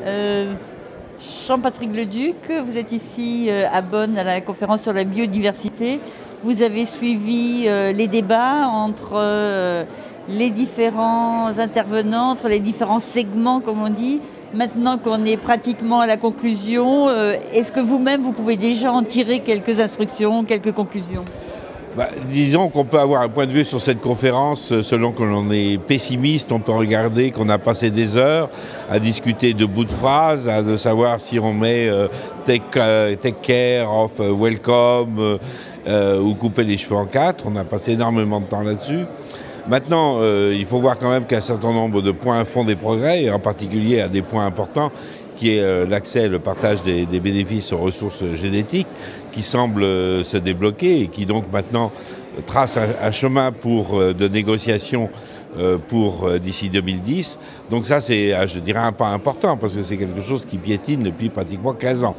Euh, Jean-Patrick Leduc, vous êtes ici à Bonn à la conférence sur la biodiversité. Vous avez suivi les débats entre les différents intervenants, entre les différents segments, comme on dit. Maintenant qu'on est pratiquement à la conclusion, est-ce que vous-même, vous pouvez déjà en tirer quelques instructions, quelques conclusions ? Disons qu'on peut avoir un point de vue sur cette conférence selon que l'on est pessimiste. On peut regarder qu'on a passé des heures à discuter de bouts de phrases, de savoir si on met take care of welcome ou couper les cheveux en quatre. On a passé énormément de temps là-dessus. Maintenant, il faut voir quand même qu'un certain nombre de points font des progrès, et en particulier à des points importants, qui est l'accès et le partage des bénéfices aux ressources génétiques, qui semble se débloquer et qui donc maintenant trace un chemin de négociation pour d'ici 2010. Donc ça, c'est, je dirais, un pas important, parce que c'est quelque chose qui piétine depuis pratiquement 15 ans.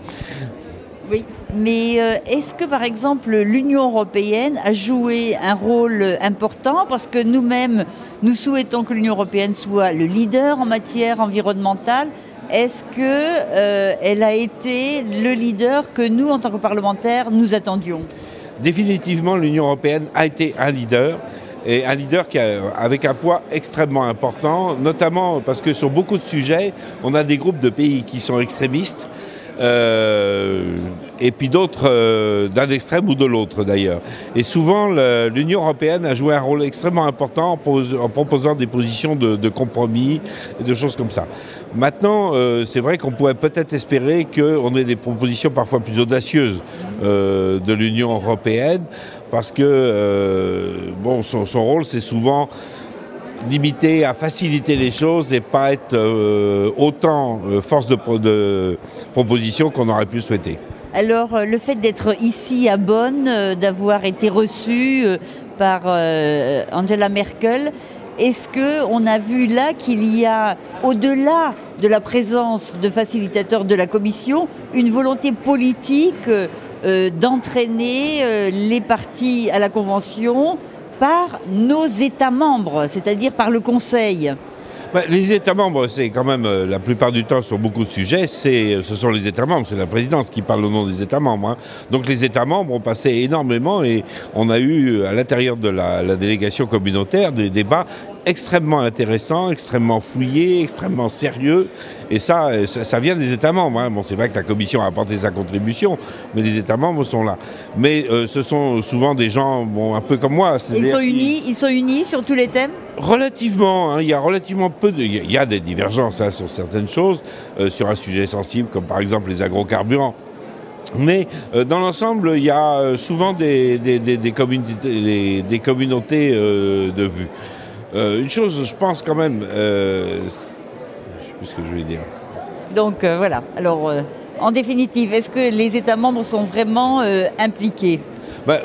Oui, mais est-ce que par exemple l'Union européenne a joué un rôle important, parce que nous-mêmes, nous souhaitons que l'Union européenne soit le leader en matière environnementale. Est-ce qu'elle a été le leader que nous, en tant que parlementaires, nous attendions ? Définitivement, l'Union européenne a été un leader, et un leader avec un poids extrêmement important, notamment parce que sur beaucoup de sujets, on a des groupes de pays qui sont extrémistes, et puis d'autres d'un extrême ou de l'autre d'ailleurs. Et souvent, l'Union européenne a joué un rôle extrêmement important en proposant des positions de compromis et de choses comme ça. Maintenant, c'est vrai qu'on pourrait peut-être espérer qu'on ait des propositions parfois plus audacieuses de l'Union européenne, parce que bon, son rôle, c'est souvent limité à faciliter les choses et pas être autant force de proposition qu'on aurait pu souhaiter. Alors, le fait d'être ici à Bonn, d'avoir été reçu par Angela Merkel, est-ce qu'on a vu là qu'il y a, au-delà de la présence de facilitateurs de la Commission, une volonté politique d'entraîner les partis à la Convention par nos États membres, c'est-à-dire par le Conseil ? Les États membres, c'est quand même, la plupart du temps, sur beaucoup de sujets, ce sont les États membres, c'est la présidence qui parle au nom des États membres. Donc les États membres ont passé énormément, et on a eu à l'intérieur de la délégation communautaire des débats extrêmement intéressants, extrêmement fouillés, extrêmement sérieux, et ça vient des États membres. Bon, c'est vrai que la Commission a apporté sa contribution, mais les États membres sont là. Mais ce sont souvent des gens, bon, un peu comme moi. Ils sont unis sur tous les thèmes ? Relativement, il y a relativement peu il y a des divergences sur certaines choses, sur un sujet sensible comme par exemple les agrocarburants. Mais dans l'ensemble, il y a souvent des communautés de vues. Une chose, je pense quand même, je ne sais plus ce que je vais dire. Donc voilà, alors en définitive, est-ce que les États membres sont vraiment impliqués ?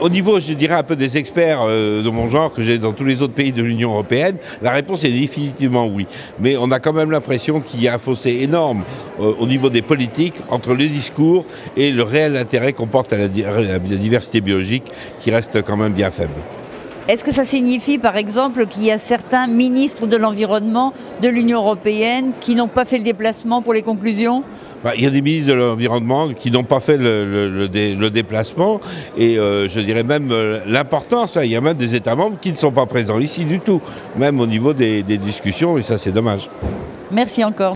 Au niveau, je dirais, un peu des experts de mon genre que j'ai dans tous les autres pays de l'Union européenne, la réponse est définitivement oui. Mais on a quand même l'impression qu'il y a un fossé énorme au niveau des politiques entre le discours et le réel intérêt qu'on porte à la diversité biologique, qui reste quand même bien faible. Est-ce que ça signifie, par exemple, qu'il y a certains ministres de l'Environnement de l'Union européenne qui n'ont pas fait le déplacement pour les conclusions ? Il y a des ministres de l'Environnement qui n'ont pas fait le déplacement, et je dirais même l'importance, il y a même des États membres qui ne sont pas présents ici du tout, même au niveau des discussions, et ça c'est dommage. Merci encore.